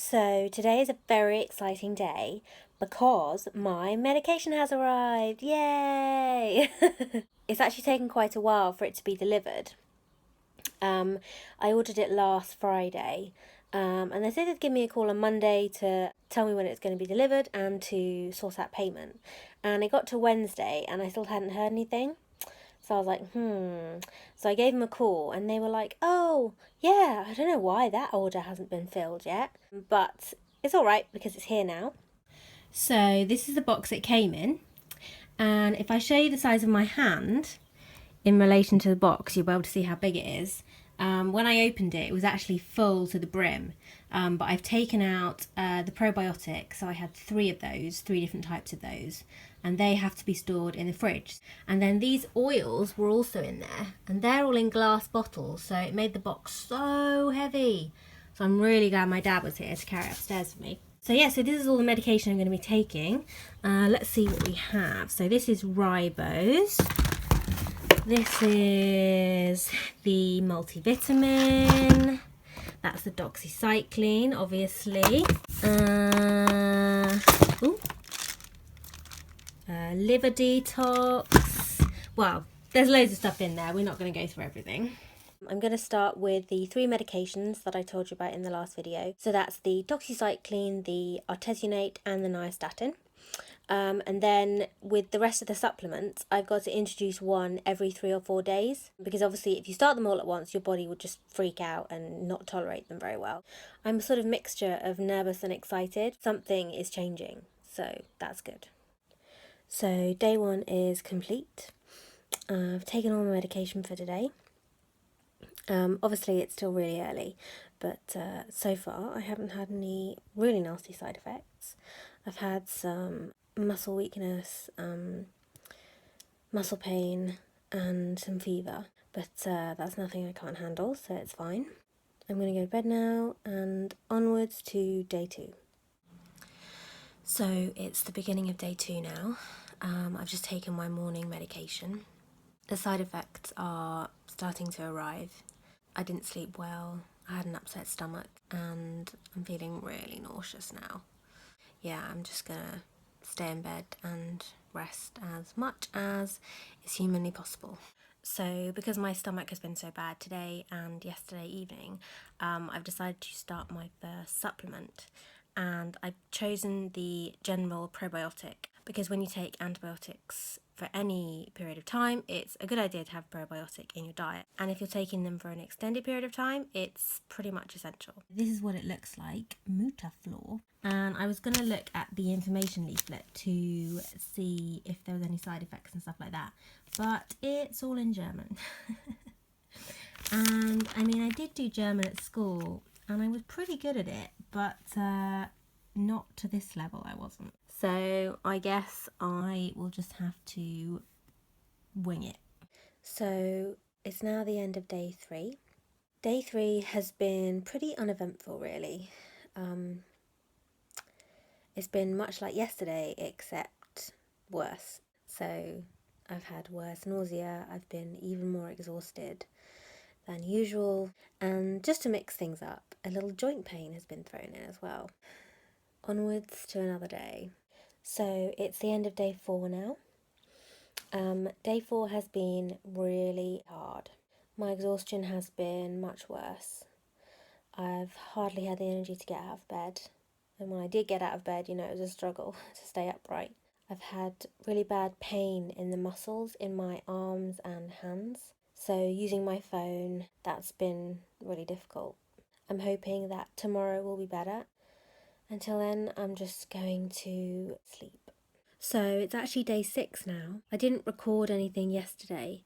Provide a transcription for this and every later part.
So today is a very exciting day because my medication has arrived. Yay! It's actually taken quite a while for it to be delivered. I ordered it last Friday, and they said they'd give me a call on Monday to tell me when it's going to be delivered and to sort out payment. And it got to Wednesday and I still hadn't heard anything. So I was like, So I gave them a call and they were like, oh, yeah, I don't know why that order hasn't been filled yet. But it's all right because it's here now. So this is the box it came in. And if I show you the size of my hand in relation to the box, you'll be able to see how big it is. When I opened it, it was actually full to the brim. But I've taken out the probiotic, so I had 3 of those, 3 different types of those, and they have to be stored in the fridge. And then these oils were also in there, and they're all in glass bottles, so it made the box so heavy. So I'm really glad my dad was here to carry it upstairs for me. So yeah, so this is all the medication I'm going to be taking. Let's see what we have. So this is ribose. This is the multivitamin. That's the doxycycline, obviously. Liver detox. Well, there's loads of stuff in there. We're not going to go through everything. I'm going to start with the 3 medications that I told you about in the last video. So that's the doxycycline, the artesunate, and the nystatin. And then with the rest of the supplements, I've got to introduce one every 3 or 4 days, because obviously if you start them all at once, your body would just freak out and not tolerate them very well. I'm a sort of mixture of nervous and excited. Something is changing, so that's good. So day 1 is complete. I've taken all my medication for today. Obviously it's still really early, but so far I haven't had any really nasty side effects. I've had some muscle weakness, muscle pain, and some fever, but that's nothing I can't handle, so it's fine. I'm going to go to bed now and onwards to day 2. So it's the beginning of day 2 now. I've just taken my morning medication. The side effects are starting to arrive. I didn't sleep well, I had an upset stomach, and I'm feeling really nauseous now. Yeah, I'm just gonna stay in bed and rest as much as is humanly possible. So because my stomach has been so bad today and yesterday evening, I've decided to start my first supplement, and I've chosen the general probiotic because when you take antibiotics for any period of time, it's a good idea to have probiotic in your diet. And if you're taking them for an extended period of time, it's pretty much essential. This is what it looks like, Mutaflor. And I was going to look at the information leaflet to see if there was any side effects and stuff like that. But it's all in German. And I mean, I did do German at school and I was pretty good at it, but not to this level I wasn't. So I guess I will just have to wing it. So it's now the end of day 3. Day 3 has been pretty uneventful, really. It's been much like yesterday, except worse. So I've had worse nausea, I've been even more exhausted than usual, and just to mix things up, a little joint pain has been thrown in as well. Onwards to another day. So it's the end of day 4 now. Day 4 has been really hard. My exhaustion has been much worse. I've hardly had the energy to get out of bed. And when I did get out of bed, it was a struggle to stay upright. I've had really bad pain in the muscles in my arms and hands. So using my phone, that's been really difficult. I'm hoping that tomorrow will be better. Until then, I'm just going to sleep. So it's actually day 6 now. I didn't record anything yesterday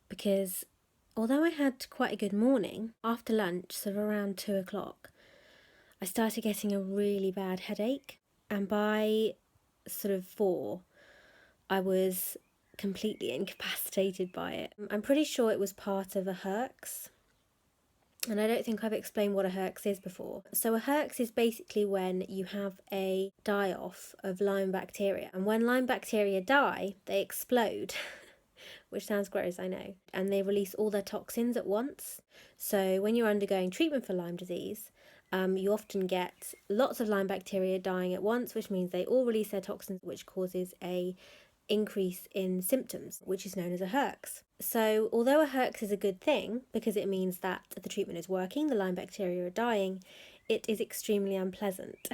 because although I had quite a good morning, after lunch, sort of around 2 o'clock, I started getting a really bad headache. And by sort of 4, I was completely incapacitated by it. I'm pretty sure it was part of a herx. And I don't think I've explained what a herx is before. So a herx is basically when you have a die-off of Lyme bacteria. And when Lyme bacteria die, they explode, which sounds gross, I know. And they release all their toxins at once. So when you're undergoing treatment for Lyme disease, you often get lots of Lyme bacteria dying at once, which means they all release their toxins, which causes a increase in symptoms, which is known as a herx. So although a herx is a good thing because it means that the treatment is working, the Lyme bacteria are dying, it is extremely unpleasant.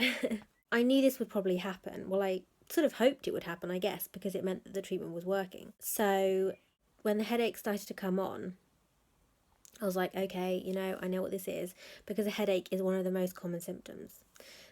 I knew this would probably happen. Well, I sort of hoped it would happen, I guess, because it meant that the treatment was working. So when the headache started to come on, I was like, okay, I know what this is, because a headache is one of the most common symptoms.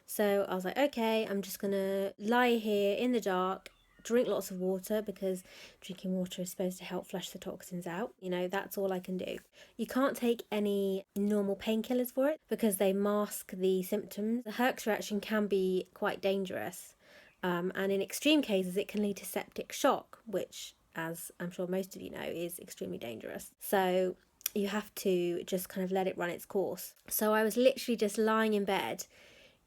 So I was like, okay, I'm just going to lie here in the dark, drink lots of water, because drinking water is supposed to help flush the toxins out. That's all I can do. You can't take any normal painkillers for it because they mask the symptoms. The herx reaction can be quite dangerous. And in extreme cases, it can lead to septic shock, which, as I'm sure most of you know, is extremely dangerous. So you have to just kind of let it run its course. So I was literally just lying in bed,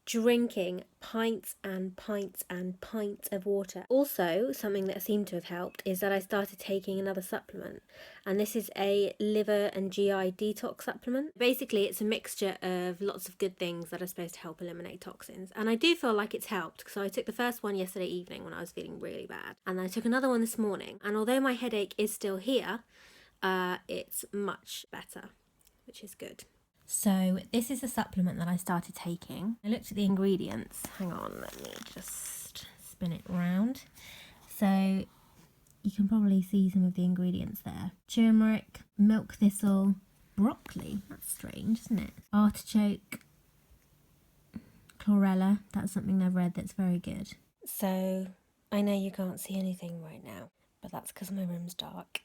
drinking pints and pints and pints of water. Also, something that seemed to have helped is that I started taking another supplement, and this is a liver and GI detox supplement. Basically, it's a mixture of lots of good things that are supposed to help eliminate toxins, and I do feel like it's helped. So I took the first one yesterday evening when I was feeling really bad, and I took another one this morning, and although my headache is still here, it's much better, which is good. So this is a supplement that I started taking. I looked at the ingredients. Hang on, let me just spin it round. So you can probably see some of the ingredients there. Turmeric, milk thistle, broccoli. That's strange, isn't it? Artichoke, chlorella. That's something I've read that's very good. So I know you can't see anything right now, but that's because my room's dark.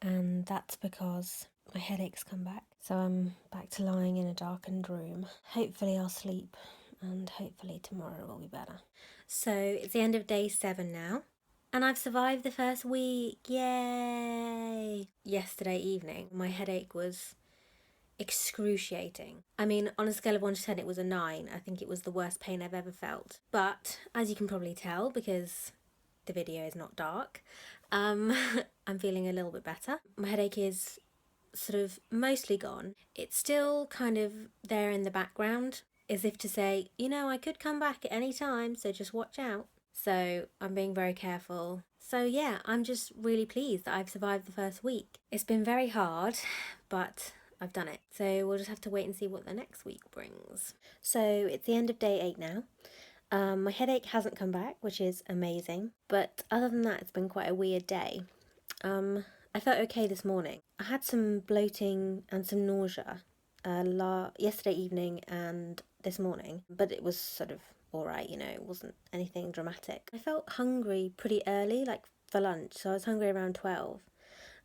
And that's because my headaches come back. So I'm back to lying in a darkened room. Hopefully I'll sleep, and hopefully tomorrow will be better. So it's the end of day 7 now, and I've survived the first week. Yay! Yesterday evening, my headache was excruciating. I mean, on a scale of 1 to 10, it was a 9. I think it was the worst pain I've ever felt. But as you can probably tell, because the video is not dark, I'm feeling a little bit better. My headache is sort of mostly gone. It's still kind of there in the background, as if to say, I could come back at any time, so just watch out. So I'm being very careful. So yeah, I'm just really pleased that I've survived the first week. It's been very hard, but I've done it. So we'll just have to wait and see what the next week brings. So it's the end of day 8 now. My headache hasn't come back, which is amazing. But other than that, it's been quite a weird day. I felt okay this morning. I had some bloating and some nausea yesterday evening and this morning, but it was sort of alright, it wasn't anything dramatic. I felt hungry pretty early, like for lunch, so I was hungry around 12.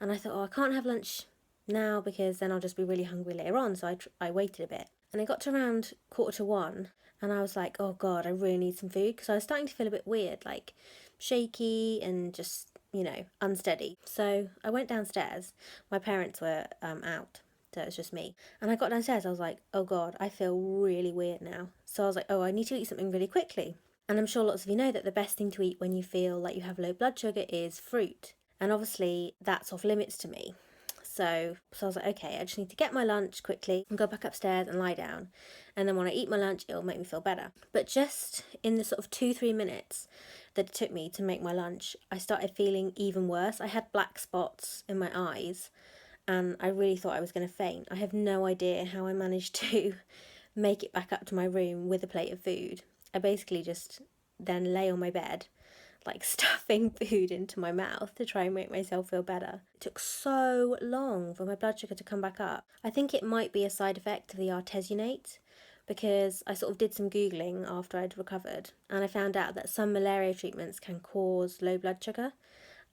And I thought, I can't have lunch now because then I'll just be really hungry later on, so I waited a bit. And I got to around 1:45, and I was like, oh God, I really need some food, because I was starting to feel a bit weird, like shaky and just, unsteady. So I went downstairs. My parents were out, so it was just me. And I got downstairs, I was like, oh God, I feel really weird now. So I was like, oh, I need to eat something really quickly. And I'm sure lots of you know that the best thing to eat when you feel like you have low blood sugar is fruit. And obviously that's off limits to me. So I was like, okay, I just need to get my lunch quickly and go back upstairs and lie down. And then when I eat my lunch, it'll make me feel better. But just in the sort of 2-3 minutes that it took me to make my lunch, I started feeling even worse. I had black spots in my eyes, and I really thought I was going to faint. I have no idea how I managed to make it back up to my room with a plate of food. I basically just then lay on my bed, like stuffing food into my mouth to try and make myself feel better. It took so long for my blood sugar to come back up. I think it might be a side effect of the artesunate, because I sort of did some Googling after I'd recovered, and I found out that some malaria treatments can cause low blood sugar,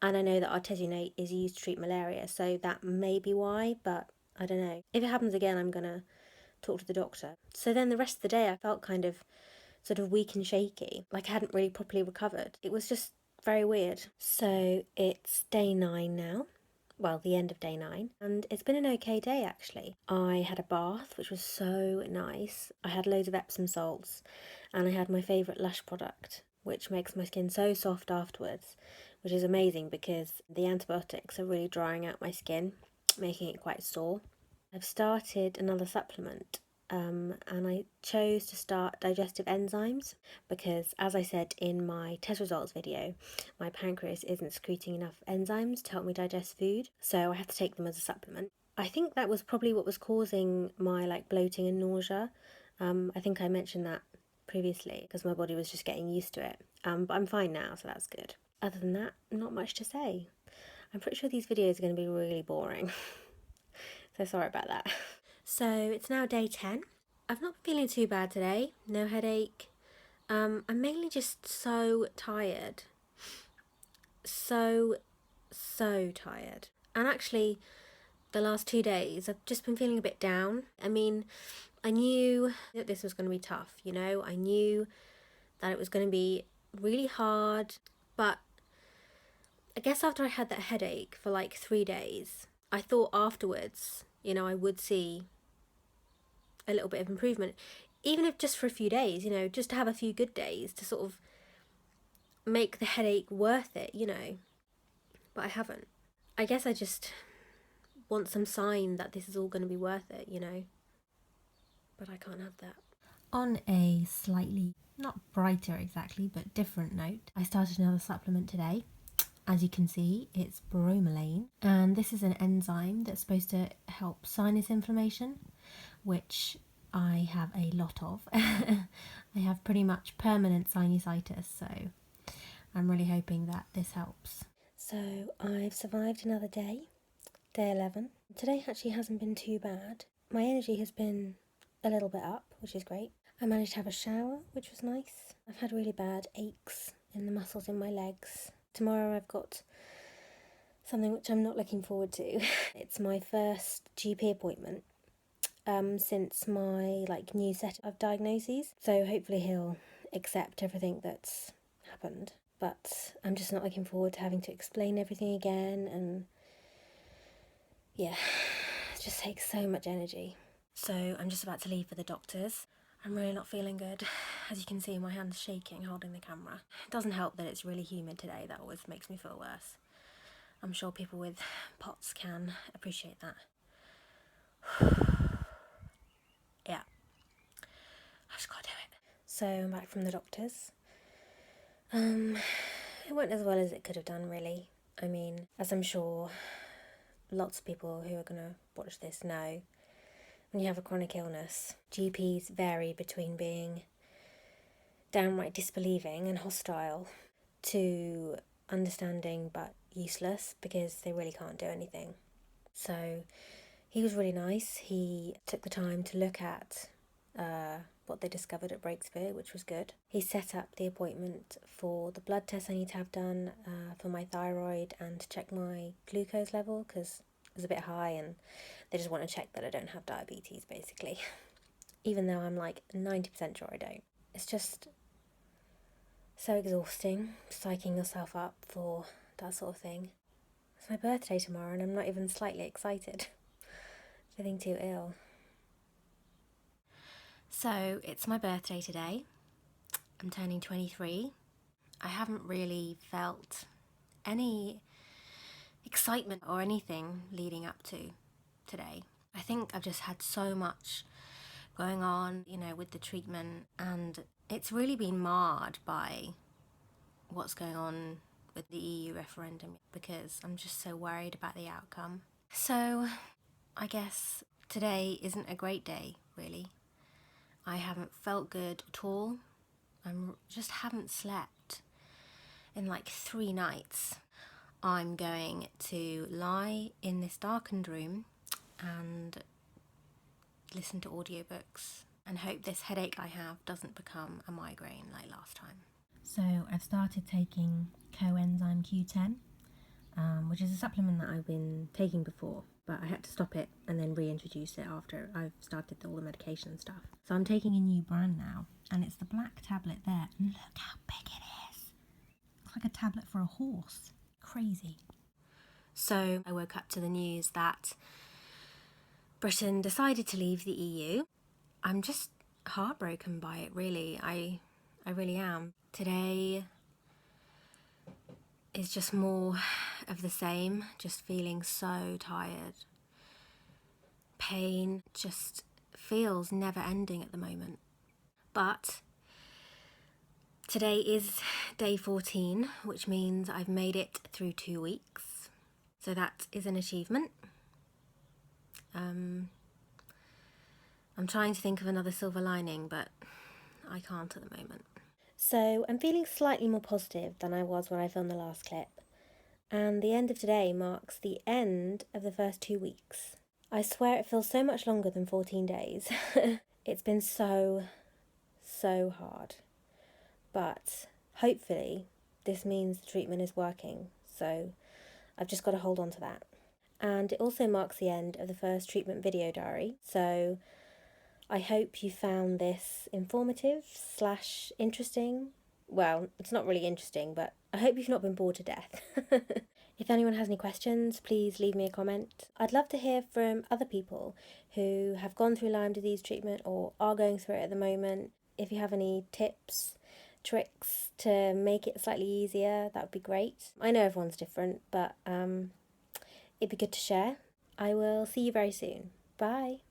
and I know that artesunate is used to treat malaria, so that may be why, but I don't know. If it happens again, I'm going to talk to the doctor. So then the rest of the day I felt kind of sort of weak and shaky, like I hadn't really properly recovered. It was just very weird. So it's day 9 now. Well, the end of day 9, and it's been an okay day actually. I had a bath, which was so nice. I had loads of Epsom salts, and I had my favourite Lush product, which makes my skin so soft afterwards, which is amazing because the antibiotics are really drying out my skin, making it quite sore. I've started another supplement, and I chose to start Digestive Enzymes because, as I said in my test results video, my pancreas isn't secreting enough enzymes to help me digest food, so I have to take them as a supplement. I think that was probably what was causing my bloating and nausea. I think I mentioned that previously because my body was just getting used to it, but I'm fine now, so that's good. Other than that, not much to say. I'm pretty sure these videos are going to be really boring, so sorry about that. So it's now day 10. I've not been feeling too bad today, no headache. I'm mainly just so tired. So tired. And actually, the last 2 days, I've just been feeling a bit down. I mean, I knew that this was going to be tough, you know? I knew that it was going to be really hard, but I guess after I had that headache for 3 days, I thought afterwards, I would see a little bit of improvement, even if just for a few days, just to have a few good days to sort of make the headache worth it, but I haven't. I guess I just want some sign that this is all going to be worth it, but I can't have that. On a slightly, not brighter exactly, but different note, I started another supplement today. As you can see, it's bromelain, and this is an enzyme that's supposed to help sinus inflammation, which I have a lot of. I have pretty much permanent sinusitis, so I'm really hoping that this helps. So I've survived another day 11. Today actually hasn't been too bad. My energy has been a little bit up, which is great. I managed to have a shower, which was nice. I've had really bad aches in the muscles in my legs. Tomorrow I've got something which I'm not looking forward to. It's my first GP appointment since my new set of diagnoses. So hopefully he'll accept everything that's happened. But I'm just not looking forward to having to explain everything again, and yeah, it just takes so much energy. So I'm just about to leave for the doctors. I'm really not feeling good. As you can see, my hand's shaking holding the camera. It doesn't help that it's really humid today. That always makes me feel worse. I'm sure people with POTS can appreciate that. Yeah, I just gotta do it. So I'm back from the doctors. It went as well as it could have done, really. I mean, as I'm sure lots of people who are gonna watch this know, when you have a chronic illness, GPs vary between being downright disbelieving and hostile to understanding but useless because they really can't do anything. So he was really nice. He took the time to look at what they discovered at Breakspear, which was good. He set up the appointment for the blood tests I need to have done for my thyroid and to check my glucose level because it was a bit high and they just want to check that I don't have diabetes, basically. Even though I'm 90% sure I don't. It's just so exhausting, psyching yourself up for that sort of thing. It's my birthday tomorrow and I'm not even slightly excited. Feeling too ill. So, it's my birthday today. I'm turning 23. I haven't really felt any excitement or anything leading up to today. I think I've just had so much going on, with the treatment, and it's really been marred by what's going on with the EU referendum because I'm just so worried about the outcome. So, I guess today isn't a great day, really. I haven't felt good at all. I just haven't slept in 3 nights. I'm going to lie in this darkened room and listen to audiobooks and hope this headache I have doesn't become a migraine like last time. So I've started taking Coenzyme Q10, which is a supplement that I've been taking before, but I had to stop it and then reintroduce it after I've started all the medication and stuff. So I'm taking a new brand now, and it's the black tablet there. And look how big it is. It's like a tablet for a horse. Crazy. So I woke up to the news that Britain decided to leave the EU. I'm just heartbroken by it, really. I really am. Today is just more of the same, just feeling so tired. Pain, just feels never ending at the moment. But today is day 14, which means I've made it through 2 weeks. So that is an achievement. I'm trying to think of another silver lining, but I can't at the moment. So I'm feeling slightly more positive than I was when I filmed the last clip. And the end of today marks the end of the first 2 weeks. I swear it feels so much longer than 14 days. It's been so hard. But hopefully this means the treatment is working. So I've just got to hold on to that. And it also marks the end of the first treatment video diary. So I hope you found this informative / interesting. Well, it's not really interesting, but I hope you've not been bored to death. If anyone has any questions, please leave me a comment. I'd love to hear from other people who have gone through Lyme disease treatment or are going through it at the moment. If you have any tips, tricks to make it slightly easier, that would be great. I know everyone's different, but it'd be good to share. I will see you very soon. Bye.